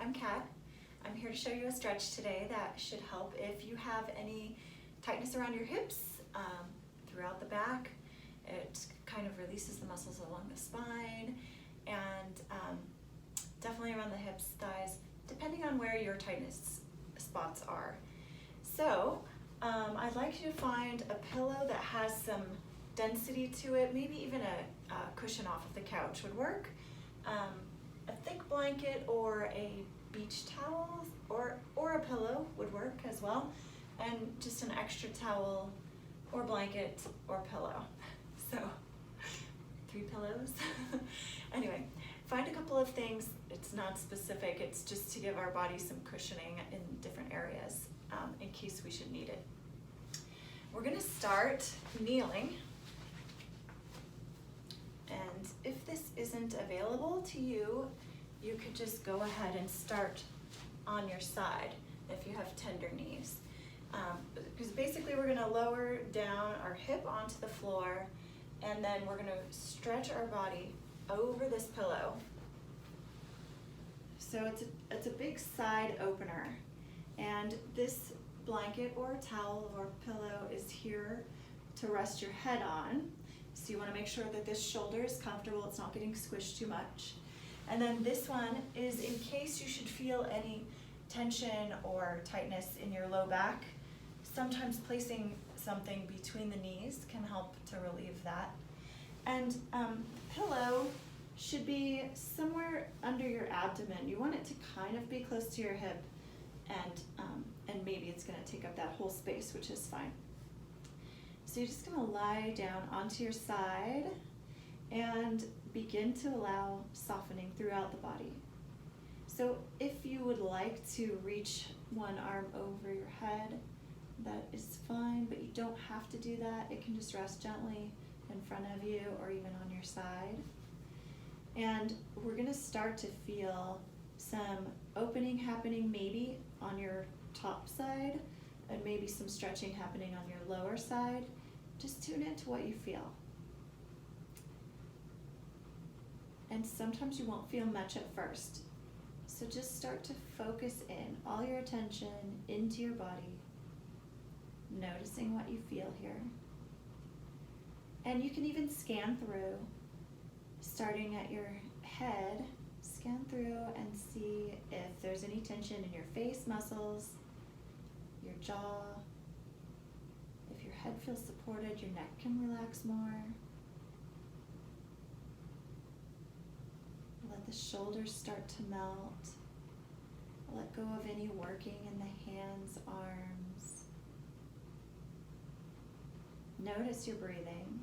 I'm Kat. I'm here to show you a stretch today that should help if you have any tightness around your hips, throughout the back. It kind of releases the muscles along the spine and definitely around the hips, thighs, depending on where your tightness spots are. So I'd like you to find a pillow that has some density to it, maybe even a cushion off of the couch would work. A thick blanket or a beach towel or a pillow would work as well, and just an extra towel or blanket or pillow. So 3 pillows. Anyway, find a couple of things. It's not specific, it's just to give our body some cushioning in different areas in case we should need it. We're gonna start kneeling. And if this isn't available to you, you could just go ahead and start on your side if you have tender knees. Because basically we're gonna lower down our hip onto the floor, and then we're gonna stretch our body over this pillow. So it's a big side opener, and this blanket or towel or pillow is here to rest your head on. So you want to make sure that this shoulder is comfortable, it's not getting squished too much. And then this one is in case you should feel any tension or tightness in your low back. Sometimes placing something between the knees can help to relieve that. And the pillow should be somewhere under your abdomen. You want it to kind of be close to your hip, and maybe it's going to take up that whole space, which is fine. So you're just going to lie down onto your side and begin to allow softening throughout the body. So if you would like to reach one arm over your head, that is fine, but you don't have to do that. It can just rest gently in front of you or even on your side. And we're going to start to feel some opening happening maybe on your top side, and maybe some stretching happening on your lower side. Just tune into what you feel. And sometimes you won't feel much at first. So just start to focus in all your attention into your body, noticing what you feel here. And you can even scan through, starting at your head, scan through and see if there's any tension in your face muscles, your jaw. If your head feels supported, your neck can relax more. Let the shoulders start to melt. Let go of any working in the hands, arms. Notice your breathing.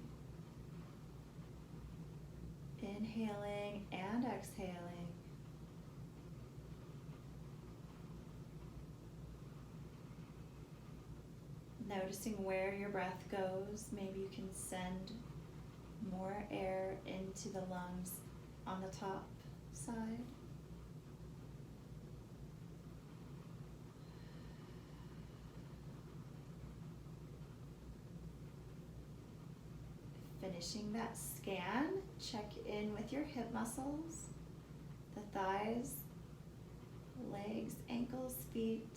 Inhaling and exhaling. Noticing where your breath goes. Maybe you can send more air into the lungs on the top side. Finishing that scan, check in with your hip muscles, the thighs, legs, ankles, feet.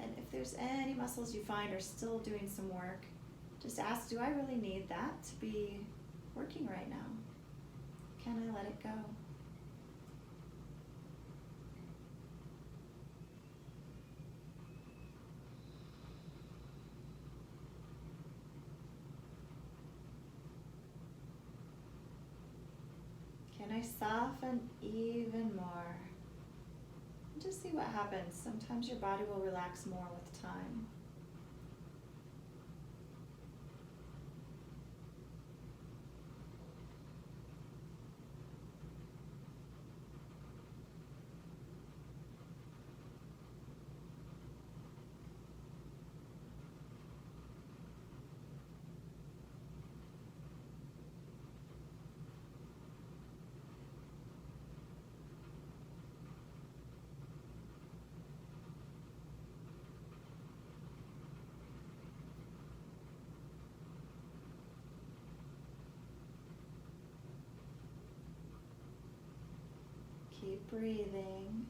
And if there's any muscles you find are still doing some work, just ask, do I really need that to be working right now? Can I let it go? Can I soften even more? Just see what happens. Sometimes your body will relax more with time. Keep breathing.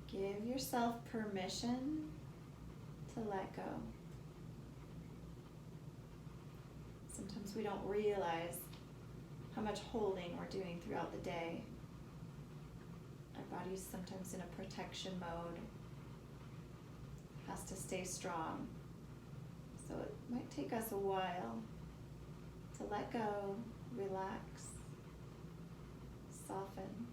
Give yourself permission to let go. Sometimes we don't realize how much holding we're doing throughout the day. Our body's sometimes in a protection mode, has to stay strong. So it might take us a while to let go, relax, soften.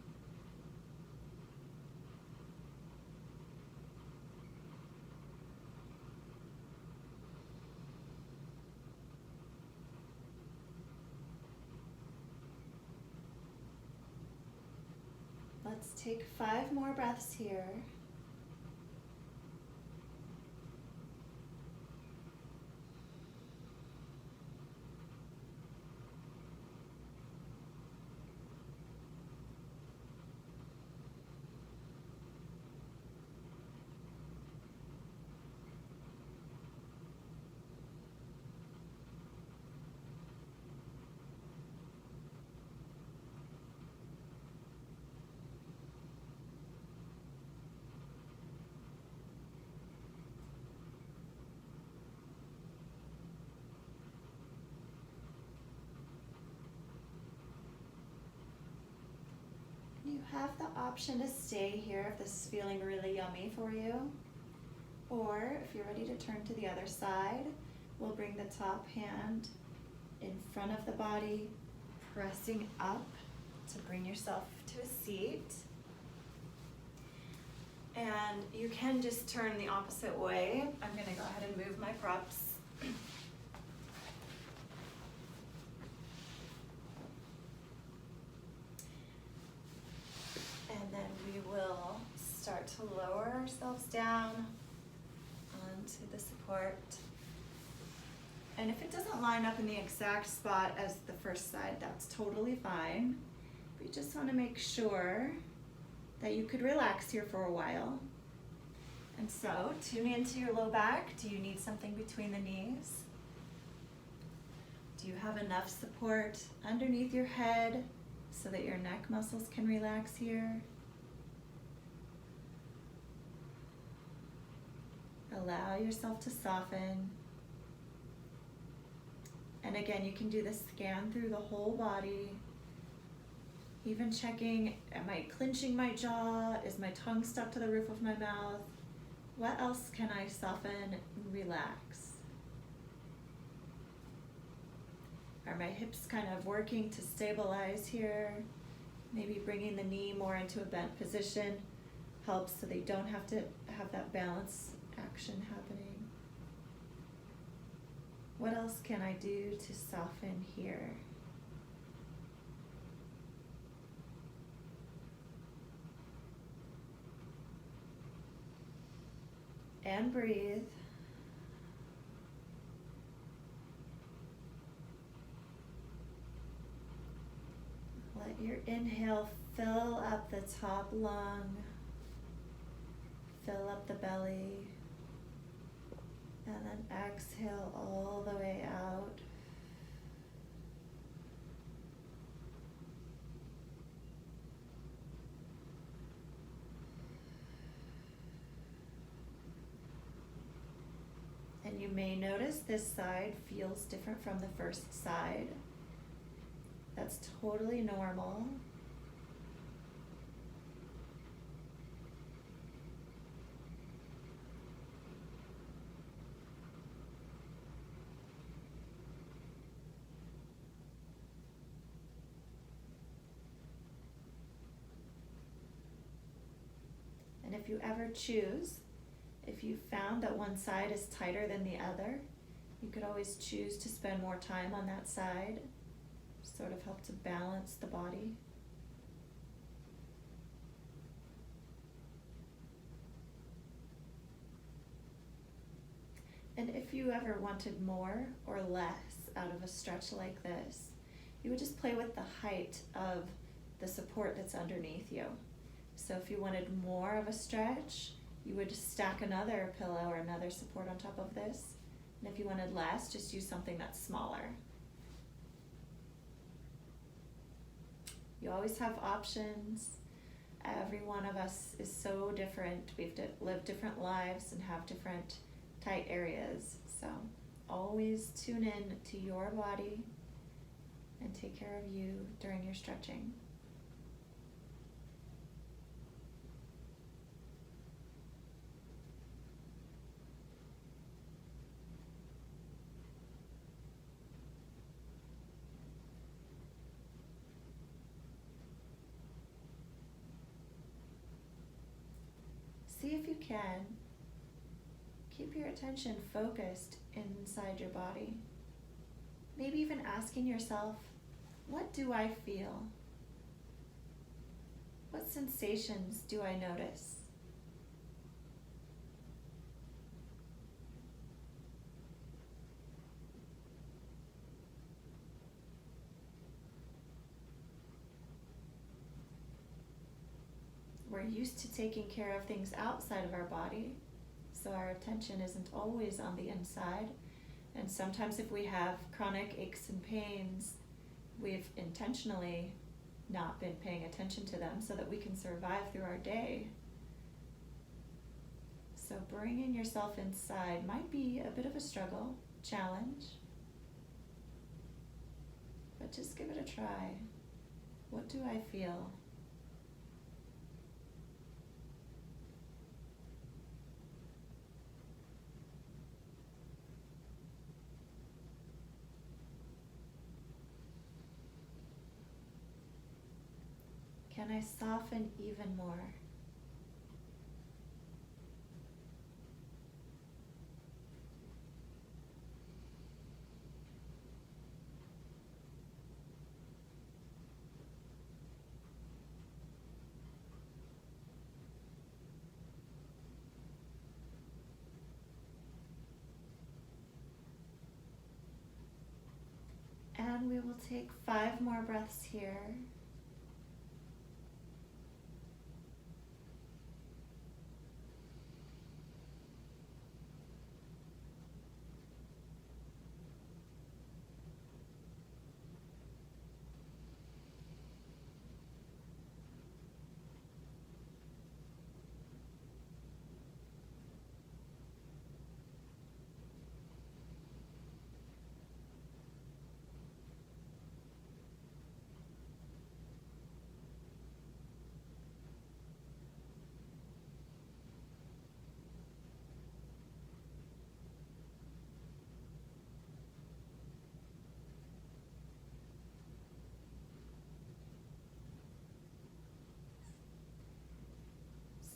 Let's take 5 more breaths here. You have the option to stay here if this is feeling really yummy for you. Or if you're ready to turn to the other side, we'll bring the top hand in front of the body, pressing up to bring yourself to a seat. And you can just turn the opposite way. I'm gonna go ahead and move my props. And then we will start to lower ourselves down onto the support. And if it doesn't line up in the exact spot as the first side, that's totally fine. But you just want to make sure that you could relax here for a while. And so, tune into your low back. Do you need something between the knees? Do you have enough support underneath your head so that your neck muscles can relax here? Allow yourself to soften. And again, you can do this scan through the whole body, even checking, am I clenching my jaw? Is my tongue stuck to the roof of my mouth? What else can I soften and relax? Are my hips kind of working to stabilize here? Maybe bringing the knee more into a bent position helps so they don't have to have that balance action happening. What else can I do to soften here? And breathe. Let your inhale fill up the top lung, fill up the belly, and then exhale all the way out. And you may notice this side feels different from the first side. That's totally normal. And if you ever choose, if you found that one side is tighter than the other, you could always choose to spend more time on that side, sort of help to balance the body. And if you ever wanted more or less out of a stretch like this, you would just play with the height of the support that's underneath you. So if you wanted more of a stretch, you would stack another pillow or another support on top of this. And if you wanted less, just use something that's smaller. You always have options. Every one of us is so different. We've lived different lives and have different tight areas. So always tune in to your body and take care of you during your stretching. See if you can keep your attention focused inside your body. Maybe even asking yourself, what do I feel? What sensations do I notice? We're used to taking care of things outside of our body, so our attention isn't always on the inside. And sometimes if we have chronic aches and pains, we've intentionally not been paying attention to them so that we can survive through our day. So bringing yourself inside might be a bit of a struggle, challenge, but just give it a try. What do I feel? Can I soften even more? And we will take 5 more breaths here.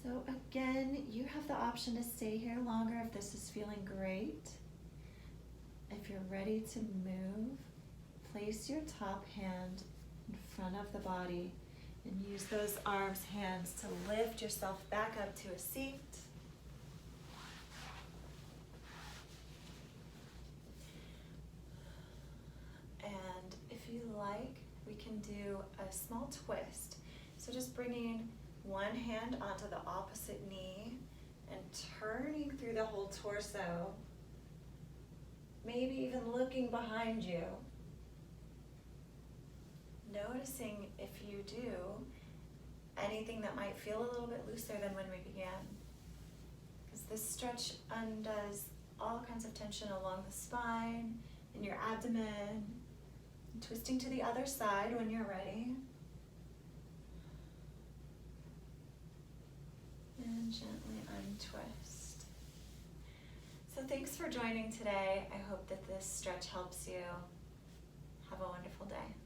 So again, you have the option to stay here longer if this is feeling great. If you're ready to move, place your top hand in front of the body and use those arms, hands to lift yourself back up to a seat. And if you like, we can do a small twist. So just bringing one hand onto the opposite knee and turning through the whole torso, maybe even looking behind you. Noticing if you do anything that might feel a little bit looser than when we began. Because this stretch undoes all kinds of tension along the spine, in your abdomen, and twisting to the other side when you're ready. And gently untwist. So thanks for joining today. I hope that this stretch helps you. Have a wonderful day.